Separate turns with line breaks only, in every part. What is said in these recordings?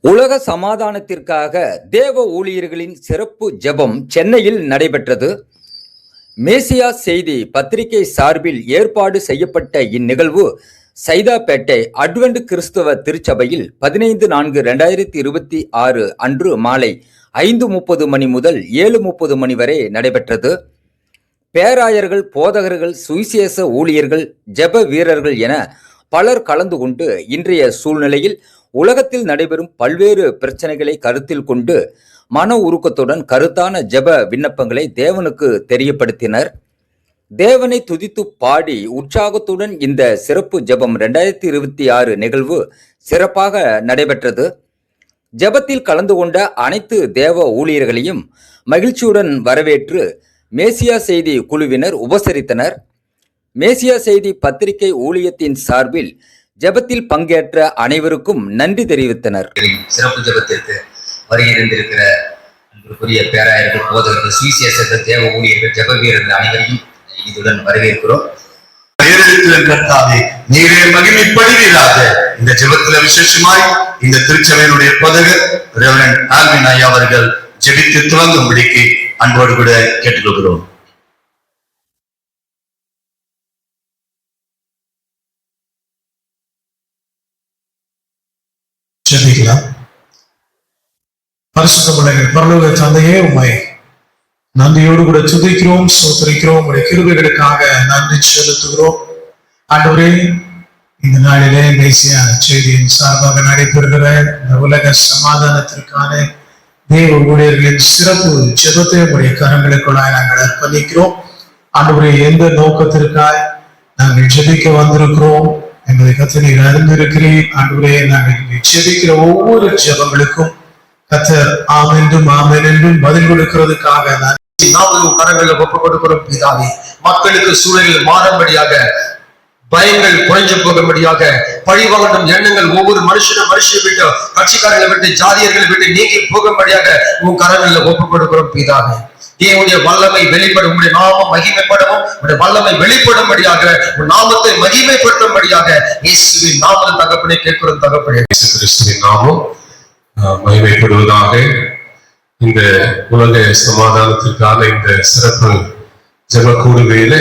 உலக சமாதானத்திற்காக தேவ ஊழியர்களின் சிறப்பு ஜெபம் சென்னையில் நடைபெற்றது. மேசியா செய்தி பத்திரிகை சார்பில் ஏற்பாடு செய்யப்பட்ட இந்நிகழ்வு சைதாப்பேட்டை அட்வென்ட் கிறிஸ்தவ திருச்சபையில் 15/4/2026 அன்று மாலை 5:30 மணி முதல் 7:30 மணி வரை நடைபெற்றது. பேராயர்கள், போதகர்கள், சுவிசேஷ ஊழியர்கள், ஜெப வீரர்கள் என பலர் கலந்து கொண்டு இன்றைய சூழ்நிலையில் உலகத்தில் நடைபெறும் பல்வேறு பிரச்சனைகளை கருத்தில் கொண்டு மன உருக்கத்துடன் கருத்தான ஜெப விண்ணப்பங்களை தேவனுக்கு தெரியப்படுத்தினர். தேவனை துதித்து பாடி உற்சாகத்துடன் இந்த சிறப்பு ஜெபம் 2026 நிகழ்வு சிறப்பாக நடைபெற்றது. ஜெபத்தில் கலந்து கொண்ட அனைத்து தேவ ஊழியர்களையும் மகிழ்ச்சியுடன் வரவேற்று மேசியா செய்தி குழுவினர் உபசரித்தனர். மேசியா செய்தி பத்திரிகை ஊழியத்தின் சார்பில் ஜெபத்தில் பங்கேற்ற அனைவருக்கும் நன்றி தெரிவித்தனர்.
சிறப்பு ஜெபத்திற்கு வருகின்ற அன்புக்குரிய பேராயர்கள், போதகர்கள், சுவிசேஷர்கள், தேவ ஊழியர்கள், ஜெப வீரர்கள் அனைவரையும் இதுடன் வரவேற்கிறோம்.
நீரே மகிமைப்படுவீராக. இந்த ஜெபத்துல விசேஷமாய் இந்த திருச்சபையினுடைய போதகர் ரெவரண்ட் ஆல்வின் ஐயா அவர்கள் ஜெபித்து துவங்கும்படிக்கு அன்போடு கூட கேட்டுக்கொள்கிறோம்.
ஜெபிக்கலாம். பரிசுத்தமுள்ள பரலோக தந்தையே, உம்மை நன்றியோடு கூட துதிக்கிறோம், ஸ்தோத்திரிக்கிறோம். உடைய கிருபைகளுக்காக நன்றி செலுத்துகிறோம். ஆண்டவரே, இந்த நாளிலே மேசியா செய்தியின் சார்பாக நடைபெறுகிற இந்த உலக சமாதானத்திற்கான தேவ ஊழியர்களின் சிறப்பு ஜெபத்தை உடைய கரங்களுக்குள்ளாய் நாங்கள் அர்ப்பணிக்கிறோம். ஆண்டவரே, எந்த நோக்கத்திற்காய் நாங்கள் ஜெபிக்க வந்திருக்கிறோம் என்பதை கர்த்தர் அறிந்திருக்கிறேன். ஆண்டவரே, நாங்கள் ஜெபிக்கிற ஒவ்வொரு ஜெபங்களுக்கும் கர்த்தர் ஆமென்றும் ஆமென் என்றும் பதில் கொடுக்கிறதுக்காக நாங்களும் கரங்களில் ஒப்புக் கொடுக்கிறோம். பிதாவே, மக்களுக்கு சூழலில் மாறும்படியாக, பயங்கள் குறைஞ்சு போகும்படியாக, பழிவாங்கும் எண்ணங்கள் ஒவ்வொரு மனுஷனை விட்டு, கட்சிக்காரர்களை விட்டு, ஜாதியர்களை விட்டு நீங்கி போகும்படியாக உன் கரங்களில் ஒப்புக் கொடுக்கிறோம். பிதாவே, தேவனுடைய வல்லமை வெளிப்படும், உடைய நாமம் மகிமைப்படவும், உடைய வல்லமை வெளிப்படும்படியாக, உன் நாமத்தை மகிமைப்படுத்தும்படியாக இயேசுவின் நாமத்தில் தகப்பனே கேட்கிறோம். தகப்பனே,
இயேசு கிறிஸ்துவின் நாமம் மகிமைப்படுவதாக. இந்த உலக சமாதானத்திற்கான இந்த சிறப்பு ஜெப கூடுகையில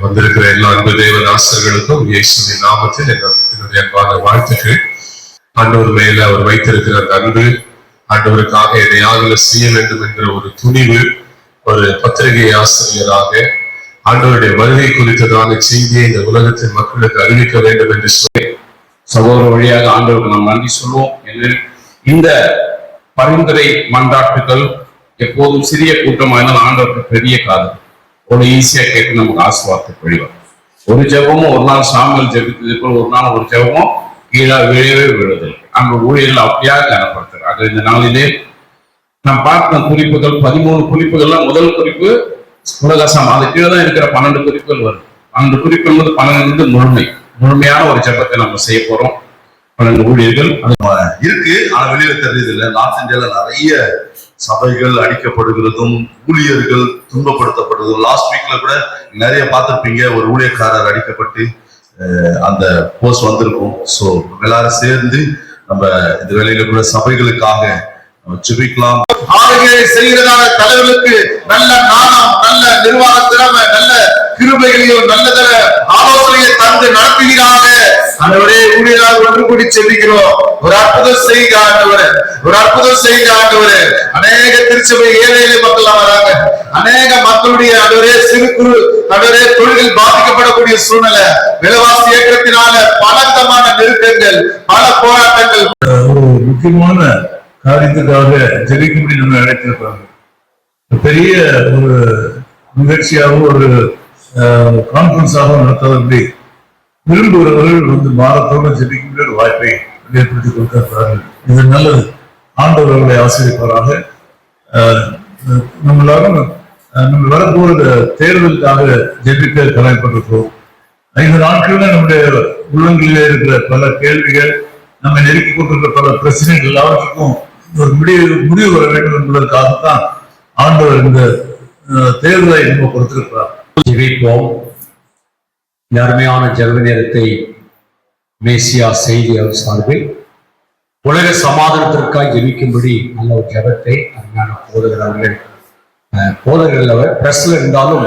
வந்திருக்கிற எல்லா அன்பு தேவதாசர்களுக்கும் இயேசுவின் நாமத்தில் என்னுடைய அன்பான வாழ்த்துக்கள். ஆண்டவர் மேல அவர் வைத்திருக்கிற அந்த அன்பு, ஆண்டவருக்காக எதையாவது செய்ய வேண்டும் என்ற ஒரு துணிவு, ஒரு பத்திரிகை ஆசிரியராக ஆண்டவருடைய வருகை குறித்ததான செய்தியை இந்த உலகத்தின் மக்களுக்கு அறிவிக்க வேண்டும் என்று சொல்லி
சகோதர வழியாக ஆண்டவருக்கு நாம் நன்றி சொல்வோம். இந்த பரிந்துரை மன்றாட்டுகள் எப்போதும் சிறிய கூட்டமாக ஆண்டவருக்கு பெரிய காலம் ஒரு ஈஸியா கேட்டு நமக்கு ஆசீர்வாதத்தை பொழிவார். ஒரு ஜெபமும் ஒரு நாள் சாமியல் ஜெபித்தது போல் ஒரு நாள் ஒரு ஜெபமும் கீழே விழவே விழுதல் அங்க ஊழியர்கள் அப்படியாக கனப்படுத்துறார். அது இந்த நாளிலே நாம் பார்த்த குறிப்புகள் 13 குறிப்புகள்லாம் முதல் குறிப்பு உலகசம், அது கீழே தான் இருக்கிற 12 குறிப்புகள் வரும். அந்த குறிப்புகள் வந்து 12 முழுமையான ஒரு ஜெபத்தை நம்ம செய்ய போறோம். 12 ஊழியர்கள்
இருக்கு, ஆனா வெளியில தெரியுது இல்லை. நார்த் இந்தியால நிறைய சபைகள் அடிக்கப்படுகிறதும் ஊழியர்கள் துன்பப்படுத்தப்படுறதும். லாஸ்ட் வீக்ல கூட நிறைய பார்த்திருப்பீங்க, ஒரு ஊழியக்காரர் அடிக்கப்பட்டு அந்த போஸ்ட் வந்திருக்கும். ஸோ எல்லாரும் சேர்ந்து நம்ம இந்த வேலையில கூட சபைகளுக்காக ஜெபிக்கலாம்.
ஆளுகையை செய்கிறதான தலைவர்களுக்கு நல்ல நாணம், நல்ல நிர்வாக திறமை, நல்ல கிருபைகளையும் நல்லதர ஆலோசனையை தந்து நடத்துகிறாங்க. ஆண்டவரே, ஊழியராக ஒன்று கூடி செல்கிறோம். ஒரு அற்புதம் செய்க ஆண்டவரே, ஒரு அற்புதம் செய்க ஆண்டவரே. அநேக திருச்சபை ஏழை மக்கள் வராங்க. அநேக மக்களுடைய ஆண்டவரே சிறு குறு ஆண்டவரே தொழில்கள் பாதிக்கப்படக்கூடிய சூழ்நிலை, விலைவாசி ஏற்றத்தினால பலவிதமான நெருக்கங்கள், பல போராட்டங்கள். ஒரு முக்கியமான காரியத்துக்காக ஜெபிக்கும்படி நம்ம அழைத்திருப்பாங்க. பெரிய ஒரு நிகழ்ச்சியாகவும் ஒரு கான்பரன்ஸாகவும் நடத்துவதற்கு விரும்புகிறவர்கள் வந்து மாறத்தோடு ஜெபிக்கும்படி ஒரு வாய்ப்பை ஏற்படுத்தி கொடுக்கிறார்கள். இது நல்லது. ஆண்டவர் அவர்களை ஆசீர்வதிப்பாராக. நம்ம வரப்போற தேர்தலுக்காக ஜெபிக்க கடமைப்பட்டிருக்கிறோம். 5 நாட்கள்ல நம்முடைய உள்ளங்களிலே இருக்கிற பல கேள்விகள், நம்ம நெருக்கி கொண்டிருக்கிற பல பிரச்சனைகள் எல்லாவற்றுக்கும் ஒரு முடிவு வர வேண்டும் என்பதற்காகத்தான் ஆண்டவர் இந்த தேர்தலை நம்ம கொடுத்திருக்கிறார்.
ஜெபிப்போம். அருமையான ஜெப நேரத்தை மேசியா செய்தி சார்பில் உலக சமாதானத்திற்காக ஜெபிக்கும்படி நல்ல ஒரு ஜெபத்தை அருமையான போதகர்கள் அவர் பிரஸ்ல இருந்தாலும்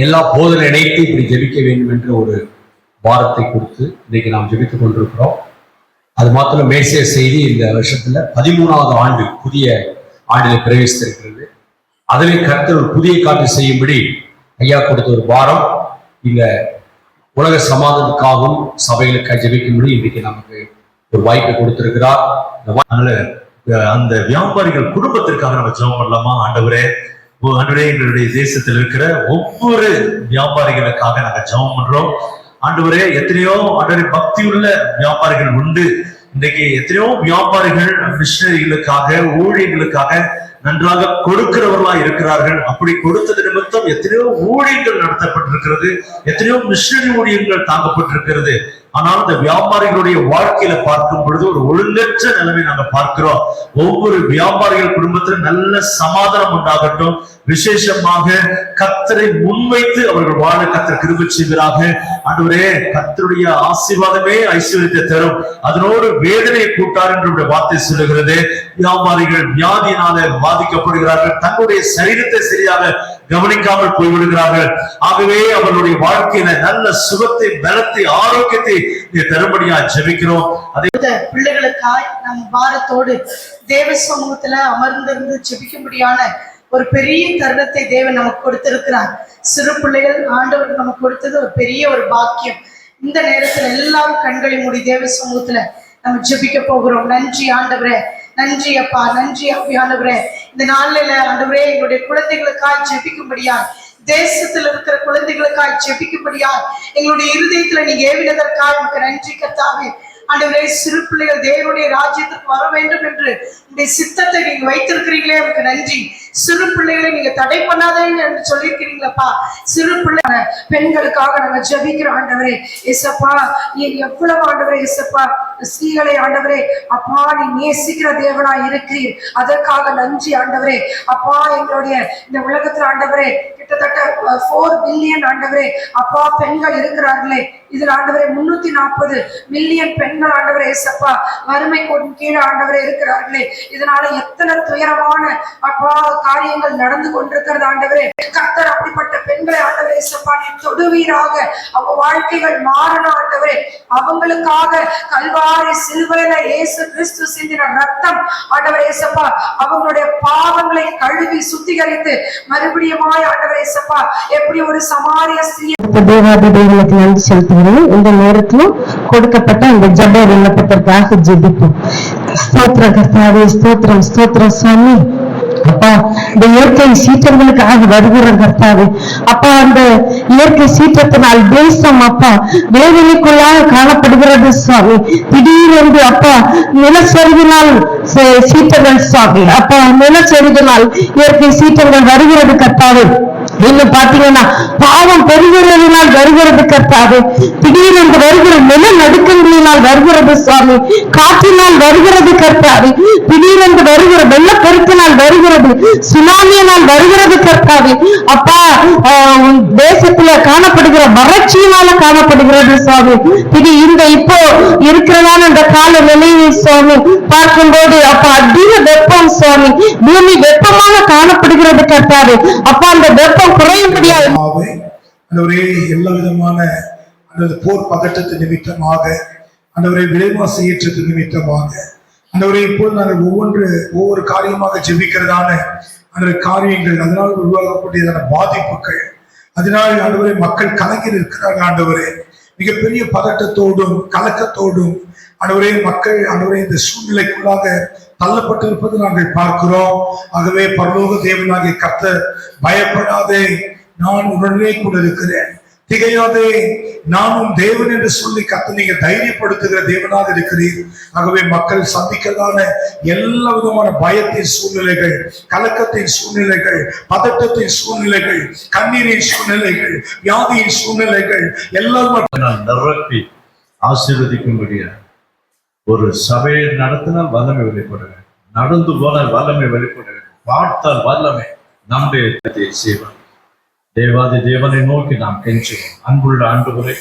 எல்லா போதனை இணைத்து இப்படி ஜெபிக்க வேண்டும் என்ற ஒரு வாரத்தை கொடுத்து இன்னைக்கு நாம் ஜெபித்துக் கொண்டிருக்கிறோம். அது மாத்திரம் மேசிய செய்தி இந்த வருஷத்துல 13வது ஆண்டு புதிய ஆண்டில் பிரவேசித்திருக்கிறது. அதிலே கர்த்தர் ஒரு புதிய காட்சி செய்யும்படி ஐயா கொடுத்த ஒரு வாரம் இந்த உலக சமாதானத்துக்காகவும் சபைகளுக்காக ஜெபிக்கும்படி இன்றைக்கு நமக்கு ஒரு வாய்ப்பை கொடுத்திருக்கிறார்.
அதனால அந்த வியாபாரிகள் குடும்பத்திற்காக நம்ம ஜெபம் பண்ணலாமா? ஆண்டவரே, எங்களுடைய தேசத்தில் இருக்கிற ஒவ்வொரு வியாபாரிகளுக்காக நாங்க ஜெபம் பண்றோம். ஆண்டவரே, எத்தனையோ பக்தி உள்ள வியாபாரிகள் உண்டு. இன்றைக்கு எத்தனையோ வியாபாரிகள் மிஷனரிகளுக்காக ஊழியர்களுக்காக நன்றாக கொடுக்கிறவர்களா இருக்கிறார்கள். அப்படி கொடுத்தது நிமித்தம் எத்தனையோ ஊழியங்கள் நடத்தப்பட்டிருக்கிறது, எத்தனையோ மிஷனரி ஊழியங்கள் தாங்கப்பட்டிருக்கிறது. ஆனால் இந்த வியாபாரிகளுடைய வாழ்க்கையில பார்க்கும் பொழுது ஒரு ஒழுங்கற்ற நிலைமை நாங்க பார்க்கிறோம். ஒவ்வொரு வியாபாரிகள் குடும்பத்திலும் நல்ல சமாதானம் உண்டாகட்டும். விசேஷமாக கர்த்தரை முன்வைத்து அவர்கள் வாழ கர்த்தர் கிருபை செய்வீராக. ஆண்டவரே, கர்த்தருடைய ஆசீர்வாதமே ஐஸ்வர்யத்தை தரும், அதனோடு வேதனையை கூட்டார் என்று வார்த்தை சொல்லுகிறது. வியாபாரிகள் வியாதியினால பாதிக்கப்படுகிறார்கள், தங்களுடைய சரீரத்தை சரியாக கவனிக்காமல் போய்விடுகிறார்கள். ஆகவே அவர்களுடைய வாழ்க்கையில நல்ல சுகத்தை, பலத்தை, ஆரோக்கியத்தை தரும்படியா ஜெபிக்கிறோம். அதே
பிள்ளைகளுக்காய் நம்ம பாரத்தோடு தேவ சமூகத்துல அமர்ந்திருந்து ஜெபிக்கும்படியான ஒரு பெரிய தருணத்தை தேவன் நமக்கு கொடுத்திருக்கிறார். சிறு பிள்ளைகள் ஆண்டவர் நமக்கு கொடுத்தது ஒரு பெரிய ஒரு பாக்கியம். இந்த நேரத்துல எல்லாரும் கண்களை மூடி தேவ சமூகத்துல நம்ம ஜெபிக்க போகிறோம். நன்றி ஆண்டவரே, நன்றி அப்பா, நன்றி ஆண்டவரே. இந்த நாளில ஆண்டவரே எங்களுடைய குழந்தைகளுக்காய் ஜெபிக்கும்படியா, தேசத்துல இருக்கிற குழந்தைகளுக்காய் ஜெபிக்கும்படியா, எங்களுடைய இருதயத்துல நீங்க ஏவினதற்காக உங்களுக்கு நன்றி கர்த்தாவே. ஆண்டவரே, சிறு பிள்ளைகள் தேவனுடைய ராஜ்யத்துக்கு வர வேண்டும் என்று உங்களுடைய சித்தத்தை நீங்க வைத்திருக்கிறீங்களே, உங்களுக்கு நன்றி. சிறு பிள்ளைகளை நீங்க தடை பண்ணாதீங்க என்று சொல்லியிருக்கிறீங்களப்பா. சிறு பிள்ளை பெண்களுக்காக நாங்க ஜெபிக்கிறோம் ஆண்டவரே. ஏசப்பா, நீ எவ்வளவு ஆண்டவரே ஏசப்பா ஸ்ரீகளை ஆண்டவரே அப்பா நீ நேசிக்கிற தேவனா இருக்கிறீர், அதற்காக நன்றி ஆண்டவரே. அப்பா, எங்களுடைய இந்த உலகத்துல ஆண்டவரே கிட்டத்தட்ட 4 பில்லியன் ஆண்டவரே அப்பா பெண்கள் இருக்கிறார்களே. இதுல ஆண்டவரே 340 மில்லியன் பெண்கள் ஆண்டவரே ஏசப்பா வறுமை கோட்டின் கீழே ஆண்டவரே இருக்கிறார்களே. இதனால எத்தனை துயரமான அப்பா காரியங்கள் நடந்து கொண்டிருக்கிறது ஆண்டவரே. கர்த்தர் அப்படிப்பட்ட பெண்களை ஆண்டவரே ஏசப்பா நீ தொடுவீராக. அவங்க வாழ்க்கைகள் மாறணும் ஆண்டவரே. அவங்களுக்காக கல்வாரி சிலுவையில இயேசு கிறிஸ்து சிந்தின ரத்தம் ஆண்டவரே ஏசப்பா அவங்களுடைய பாவங்களை கழுவி சுத்திகரித்து மறுபடியுமாய் ஆண்டவரே ஏசப்பா எப்படி ஒரு சமாரிய ஸ்திரீ
தேவாதி தேவனுக்கு நன்றி செலுத்துகிறேன். இந்த நேரத்திலும் கொடுக்கப்பட்ட இந்த ஜெப விண்ணப்பத்திற்காக ஜெபிப்போம். ஸ்தோத்திரம் கர்த்தாவே, ஸ்தோத்திரம் ஸ்தோத்திரம் சுவாமி. அப்பா, இந்த இயற்கை சீற்றங்களுக்காக வருகிறோம் கர்த்தாவே. அப்பா, அந்த இயற்கை சீற்றத்தினால் தேசம் அப்பா வேதனைக்குள்ளாக காணப்படுகிறது சுவாமி. திடீரென்று அப்பா நிலச்சரிவினால் சீற்றங்கள் சுவாமி, அப்பா நிலச்சரிவினால் இயற்கை சீற்றங்கள் வருகிறது கர்த்தாவே. இன்னும் பாத்தீங்கன்னா பாவம் பெருகிறதுனால் வருகிறது கர்த்தாவே. திடீரென்று வருகிற நில நடுக்கங்களினால் வருகிறது சுவாமி. காற்றினால் வருகிறது கர்த்தாவே. திடீரென்று வருகிற வெள்ளப்பெருக்கினால் வருகிறது, சுனாமியினால் வருகிறது கர்த்தாவே. அப்பா, தேசத்துல காணப்படுகிற வறட்சியினால காணப்படுகிறது சுவாமி. இந்த இப்போ இருக்கிறதான இந்த கால நிலையை சுவாமி பார்க்கும்போது அப்பா அதிக வெப்பம் சுவாமி, பூமி வெப்பமாக காணப்படுகிறது கர்த்தாவே. அப்பா, அந்த வெப்பம் குறைய முடியாது.
எல்லா விதமான போர் பதட்டத்து நிமித்தமாக ஆண்டவரே, விலைவாசி ஏற்றத்து நிமித்தமாக ஆண்டவரே, இப்போது நாங்கள் ஒவ்வொரு காரியமாக ஜெபிக்கிறதான அந்த காரியங்கள், அதனால் உருவாகக்கூடியதான பாதிப்புகள், அதனால் ஆண்டவரே மக்கள் கலங்கி இருக்கிறார்கள் ஆண்டவரே. மிகப்பெரிய பதட்டத்தோடும் கலக்கத்தோடும் ஆண்டவரே மக்கள் ஆண்டவரே இந்த சூழ்நிலைக்குள்ளாக தள்ளப்பட்டிருப்பது நாங்கள் பார்க்கிறோம். ஆகவே பரலோக தேவனாகிய கர்த்தர், பயப்படாதே, நான் உடனே கூட இருக்கிறேன், திகையாதே, நானும் தேவன் என்று சொல்லி கர்த்தர் நீங்க தைரியப்படுத்துகிற தேவனாக இருக்கிறீர். ஆகவே மக்கள் சந்திக்கிறதான எல்லா விதமான பயத்தின் சூழ்நிலைகள், கலக்கத்தின் சூழ்நிலைகள், பதட்டத்தின் சூழ்நிலைகள், கண்ணீரின் சூழ்நிலைகள், வியாதியின் சூழ்நிலைகள் எல்லாம்
நிரப்பி ஆசீர்வதிக்கும்படியா ஒரு சபையை நடத்தினால் வல்லமை வெளிப்படுவேன், நடந்து போனால் வல்லமை வெளிப்படுவேன், பார்த்தால் வல்லமை நம்முடைய செய்வான். தேவாதி தேவனை நோக்கி நாம் கெஞ்சுவோம். அன்புள்ள ஆண்டவரே,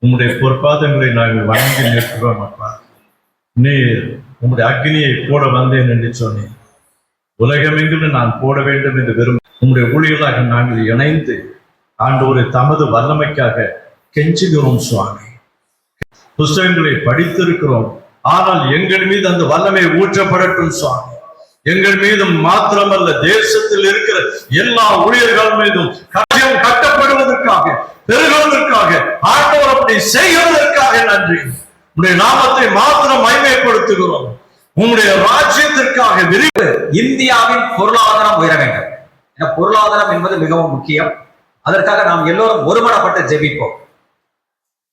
உங்களுடைய பொற்பாதங்களை நாங்கள் வணங்கி நிற்கிறோம் அப்பா. நீர் உம்முடைய அக்னியை போட வந்தேன் என்று சொன்னேன். உலகமெங்கிலும் நான் போட வேண்டும் என்று உம்முடைய ஊழியர்களாக நாங்கள் இணைந்து ஆண்டவரை தமது வல்லமைக்காக கெஞ்சுகிறோம் சுவாமி. புஸ்தகங்களை படித்திருக்கிறோம், ஆனால் எங்கள் மீது அந்த வல்லமை ஊற்றப்படட்டும் சுவாமி. எங்கள் மீதும் மாத்திரமல்ல, தேசத்தில் இருக்கிற எல்லா ஊழியர்கள் மீதும் காரியம் கட்டப்படுவதற்காக, பெருகுவதற்காக, ஆண்டவர் அப்படி செய்வதற்காக நன்றி. உடைய நாமத்தை மாத்திரம் மகிமைப்படுத்துகிறோம். உங்களுடைய ராஜ்யத்திற்காக
இந்தியாவின் பொருளாதாரம் உயர வேண்டும். பொருளாதாரம் என்பது மிகவும் முக்கியம். அதற்காக நாம் எல்லோரும் ஒருமனப்பட்டு ஜெபிப்போம்.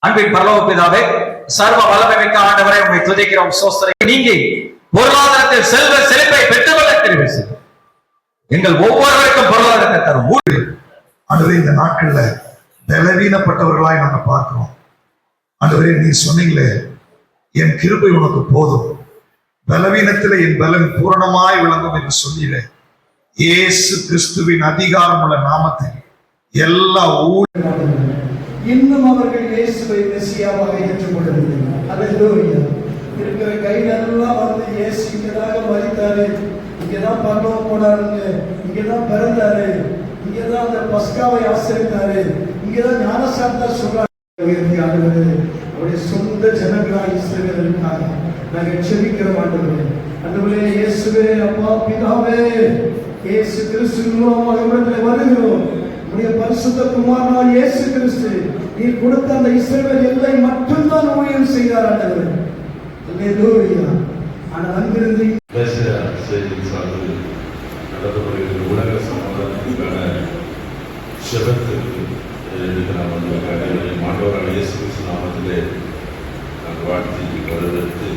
அன்பின் பரலோக பிதாவே, சர்வ வல்லமை மிக்க ஆண்டவரை உம்மை துதிக்கிறோம், ஸ்தோத்திரம். நீங்கி பொருளாதாரத்தில் செல்வ செழிப்பை பெற்றுக்கொள்ள தெரிவு செய்யும். எங்கள் ஒவ்வொருவருக்கும் பொருளாதாரத்தை தரும்.
ஆண்டவரே, இந்த நாட்கள்ல பலவீனப்பட்டவர்களாய் நாங்க பார்க்கிறோம். ஆண்டவரே, நீ சொன்னீங்களே, என் கிருபை உனக்கு போதும், பலவீனத்திலே என் பலன் பூரணமாய் விளங்கும் என்று சொன்னீரே. இயேசு கிறிஸ்துவின் அதிகாரம் உள்ள நாமத்தில் எல்லா
இன்னும் அவர்கள் இயேசுவை மெசியாவாக ஏற்றுக்கொள்ளவில்லை. அல்லேலூயா. இருக்கிற கையிலெல்லாம் வந்து இயேசு இங்கதாக மரித்தாரு, இங்கதான் பரலோகம் போனாருங்க, இங்கதான் பிறந்தாரு, இங்கதான் அந்த பஸ்காவை ஆசரித்தாரு, இங்கதான் ஞானசாரத்தா சொல்றாரு. அவருடைய சொந்த ஜனங்களாக இஸ்ரவேலுக்காக நாங்கள் செபிக்கிறோம். ஆண்டவரே, இயேசுவே, அப்பா பிதாவே, இயேசு கிறிஸ்துவின் மூலமாக இவ்விடத்தில் வருகிறோம். உடைய பரிசுத்த குமாரனான இயேசு கிறிஸ்து நீர் கொடுத்த அந்த இஸ்ரவேல் எல்லை மட்டும்தான் ஊழியம் செய்தார். ஆண்டவரே, அல்லேலூயா. ஆனால் அங்கிருந்து
நடத்தப்படுகிற உலக சமாதானத்திற்கான செபத்திற்கு மாண்டவரான இயேசு கிறிஸ்து நாமத்திலே நாங்கள் வாழ்த்தி வரவேற்று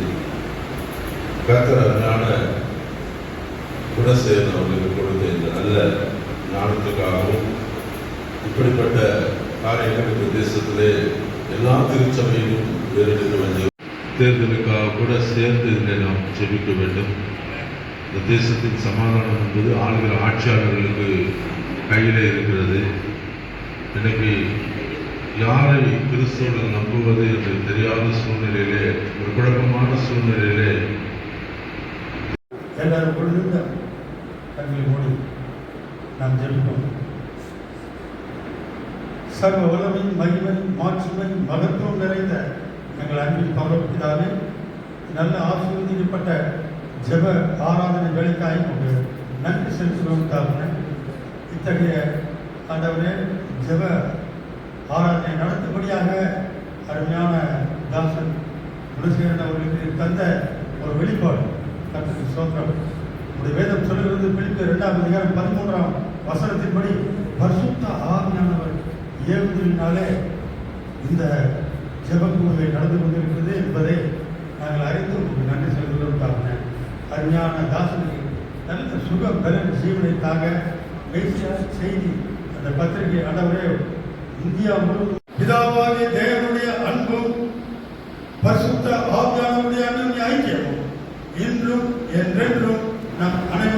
கர்த்தர் அருமையான குணசேகரன் அவர்களுக்கு கொடுத்த இந்த நல்ல ஞானத்துக்காகவும் இப்படிப்பட்ட காரியங்கள் இந்த தேசத்திலே எல்லா திருச்சபையிலும் வேறு வந்து தேர்தலுக்காக கூட சேர்ந்து இதில் நாம் ஜெபிக்க வேண்டும். இந்த தேசத்தின் சமாதானம் என்பது ஆளுகிற ஆட்சியாளர்களுக்கு கையிலே இருக்கிறது. இன்னைக்கு யாரை கிறிஸ்துவோடு நம்புவது என்று தெரியாத சூழ்நிலையிலே, ஒரு குழப்பமான சூழ்நிலையிலே
எல்லாரும் பொழுது தங்களை மூடி நாம் ஜெபிப்போம். சர்வ வல்லமை, மகிமை, மாட்சிமை, மகத்துவம் நிறைந்த எங்கள் அன்பின் பரலோகப்பிதாவே, நல்ல ஆசீர்வதிக்கப்பட்ட ஜெப ஆராதனை வேலைக்காய் உங்களுக்கு நன்றி செலுத்துவதற்காக இத்தகைய ஆண்டவரே ஜெப ஆராதனை நடத்தும்படியாக அருமையான தாசன் குணசேகரன் அவர்களுக்கு தந்த ஒரு வெளிப்பாடு கர்த்தருக்கு ஸ்தோத்திரம். உடைய வேதம் சொல்லுகிறது, பிலிப்பியர் 2:13 பரிசுத்த ஆவியானவர் ஏவுதலினாலே இந்த ஜெபக்கூடுகை நடந்து கொண்டிருக்கிறது என்பதை நாங்கள் அறிந்து உங்களுக்கு நன்றி செலுத்துவதற்காக அருமையான தாசனுக்கு நல்ல சுக பலன் ஜீவனைக்காக பேசிய செய்தி அந்த பத்திரிகை ஆண்டவரே இந்தியா முழுவதும் பிதாவாகிய தேவனுடைய அன்பும் பரிசுத்த ஆவியானவருடைய அன்பின் ஐக்கியமும் இன்றும் என்றென்றும் நம் அனைவரும்